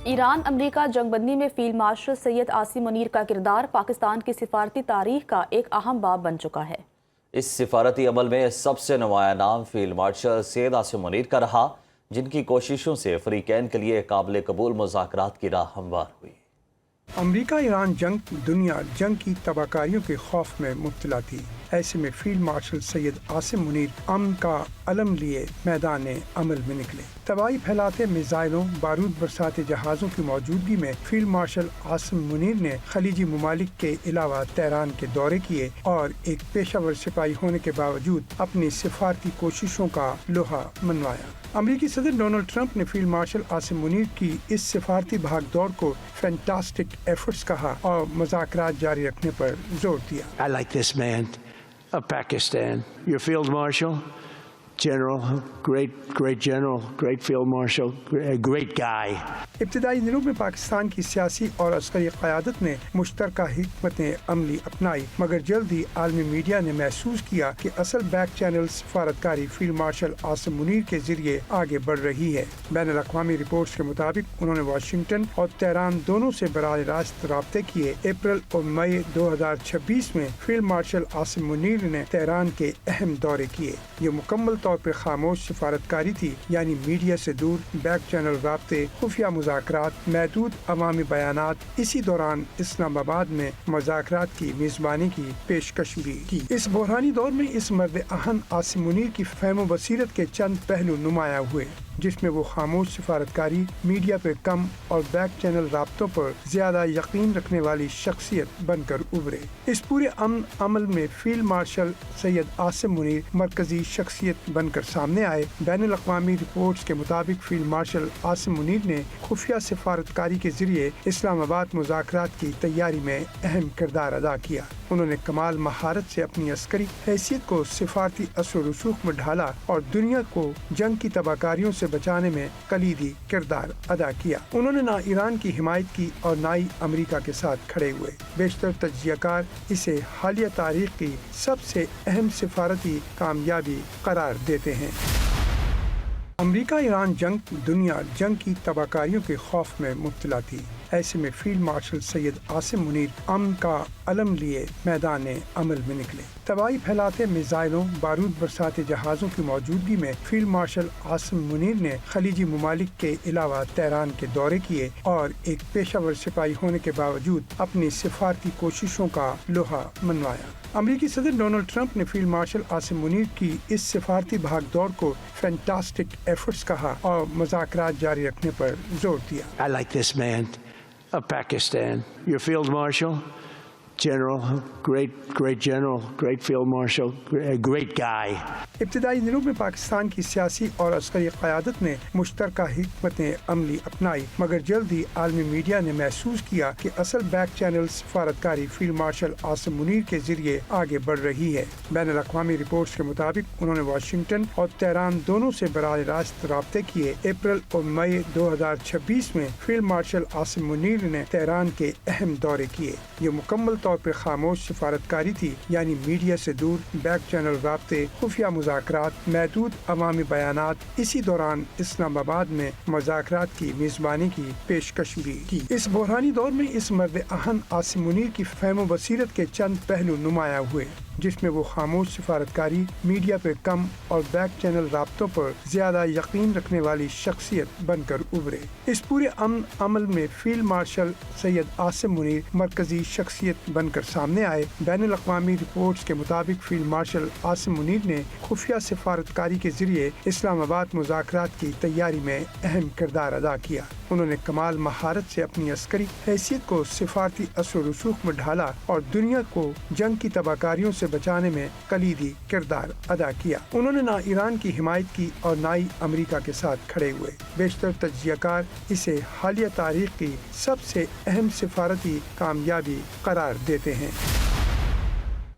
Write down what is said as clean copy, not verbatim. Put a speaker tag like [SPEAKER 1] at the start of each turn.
[SPEAKER 1] Iran अमरीका जंगबंदी में field marshal Syed Asim Munir का किरदार पाकिस्तान की सिफारती तारीख का एक अहम बाब बन चुका है।
[SPEAKER 2] इस सिफारती अमल में सबसे नुमाया नाम फील्ड मार्शल सैयद आसिम मुनीर का रहा, जिनकी कोशिशों से फरीकैन के लिए काबिल कबूल मुज़ाकरात की राह हमवार हुई।
[SPEAKER 3] अमरीका ईरान जंग दुनिया जंग की तबाहकारियों के खौफ में मुब्तला थी। ऐसे में फील्ड मार्शल सैयद आसिम मुनीर अमन का अलम लिए मैदान अमल में निकले। तबाही फैलाते मिसाइलों, बारूद बरसाते जहाज़ों की मौजूदगी में फील्ड मार्शल आसिम मुनीर ने खलीजी ममालिक के अलावा तेहरान के दौरे किए और एक पेशावर सिपाही होने के बावजूद अपनी सिफारती कोशिशों का लोहा मनवाया। अमरीकी सदर डोनाल्ड ट्रंप ने फील्ड मार्शल आसिम मुनीर की इस सिफारती भागदौड़ को फैंटास्टिक एफर्ट्स कहा और मुज़ाकरात जारी रखने पर जोर दिया।
[SPEAKER 4] I like this man of Pakistan, your field marshal, general, great general, great field marshal, great guy.
[SPEAKER 3] इब्तदाई दिनों में पाकिस्तान की सियासी और अस्करी क़यादत ने मुश्तरका हिकमत अमली अपनाई, मगर जल्द ही आलमी मीडिया ने महसूस किया कि असल बैक चैनल सफारतकारी फील्ड मार्शल आसिम मुनीर के जरिए आगे बढ़ रही है। बैनुल अक़वामी रिपोर्ट्स के मुताबिक उन्होंने वाशिंगटन और तेहरान दोनों से बराह रास्त राब्ते किए। अप्रैल और मई 2026 में फील्ड मार्शल आसिम मुनीर ने तेहरान के अहम दौरे किए। ये मुकम्मल तौर पर खामोश सफारतकारी थी, यानी मीडिया से दूर, बैक चैनल राब्ते, खुफिया मुज़ाकरात, महदूद अवामी बयानात। इसी दौरान इस्लामाबाद में मुज़ाकरात की मेज़बानी की पेशकश भी की। इस बहरानी दौर में इस मर्द अहम आसिम मुनीर की फ़हम बसीरत के चंद पहलू नुमाया हुए, जिसमें वो खामोश सफारतकारी, मीडिया पे कम और बैक चैनल राब्तों पर ज्यादा यकीन रखने वाली शख्सियत बनकर उभरे। इस पूरे अमल में फील्ड मार्शल सैयद आसिम मुनीर मरकजी शख्सियत बनकर सामने आए। बैनुल अक़वामी रिपोर्ट्स के मुताबिक फील्ड मार्शल आसिम मुनीर ने खुफिया सफारतकारी के जरिए इस्लामाबाद मुज़ाकरात की तैयारी में अहम किरदार अदा किया। उन्होंने कमाल महारत से अपनी अस्करी हैसियत को सिफारती असर रसूख में ढाला और दुनिया को जंग की तबाहकारियों से बचाने में कलीदी किरदार अदा किया। उन्होंने ना ईरान की हिमायत की और ना ही अमेरिका के साथ खड़े हुए। बेशतर तज्जियाकार इसे हालिया तारीख की सबसे अहम सिफारती कामयाबी करार देते हैं। अमरीका ईरान जंग दुनिया जंग की तबाहकारियों के खौफ में मुब्तला थी। ऐसे में फील्ड मार्शल सैयद आसिम मुनीर अमन का अलम लिए मैदान अमल में निकले। तबाही फैलाते मिसाइलों, बारूद बरसाते जहाज़ों की मौजूदगी में फील्ड मार्शल आसिम मुनीर ने खलीजी ममालिक के अलावा तेहरान के दौरे किए और एक पेशावर सिपाही होने के बावजूद अपनी सिफारती कोशिशों का लोहा मनवाया। अमरीकी सदर डोनाल्ड ट्रंप ने फील्ड मार्शल आसिम मुनीर की इस सिफारती भागदौड़ को फैंटास्टिक एफर्ट्स कहा और मुज़ाकरात जारी रखने पर जोर दिया।
[SPEAKER 4] I like this man of Pakistan, your field marshal, general, great general, great field marshal, great guy.
[SPEAKER 3] इब्तदाई दिनों में पाकिस्तान की सियासी और अस्करी क़यादत ने मुश्तरका हिकमत अमली अपनाई, मगर जल्द ही आलमी मीडिया ने महसूस किया कि असल बैक चैनल सफारतकारी फील्ड मार्शल आसिम मुनीर के जरिए आगे बढ़ रही है। बैनुल अक़वामी रिपोर्ट्स के मुताबिक उन्होंने वाशिंगटन और तेहरान दोनों से बराह रास्त राब्ते किए। अप्रैल और मई 2026 में फील्ड मार्शल आसिम मुनीर ने तेहरान के अहम दौरे किए। ये मुकम्मल तौर पर खामोश सफारतकारी थी, यानी मीडिया से दूर, बैक चैनल राब्ते, खुफिया मुज़ाकरात, महदूद अवामी बयानात। इसी दौरान इस्लामाबाद में मुज़ाकरात की मेज़बानी की पेशकश भी की। इस बहरानी दौर में इस मर्द अहम आसिम मुनीर की फ़हम बसीरत के चंद पहलू नुमाया हुए, जिसमें वो खामोश सफारतकारी, मीडिया पे कम और बैक चैनल राब्तों पर ज्यादा यकीन रखने वाली शख्सियत बनकर उभरे। इस पूरे अमल में फील्ड मार्शल सैयद आसिम मुनीर मरकजी शख्सियत बनकर सामने आए। बैनुल अक़वामी रिपोर्ट्स के मुताबिक फील्ड मार्शल आसिम मुनीर ने खुफिया सफारतकारी के जरिए इस्लामाबाद मुज़ाकरात की तैयारी में अहम किरदार अदा किया। उन्होंने कमाल महारत से अपनी अस्करी हैसियत को सिफारती असर रसूख में ढाला और दुनिया को जंग की तबाहकारियों से बचाने में कलीदी किरदार अदा किया। उन्होंने ना ईरान की हिमायत की और ना ही अमेरिका के साथ खड़े हुए। बेशतर तज्जियाकार इसे हालिया तारीख की सबसे अहम सिफारती कामयाबी करार देते हैं।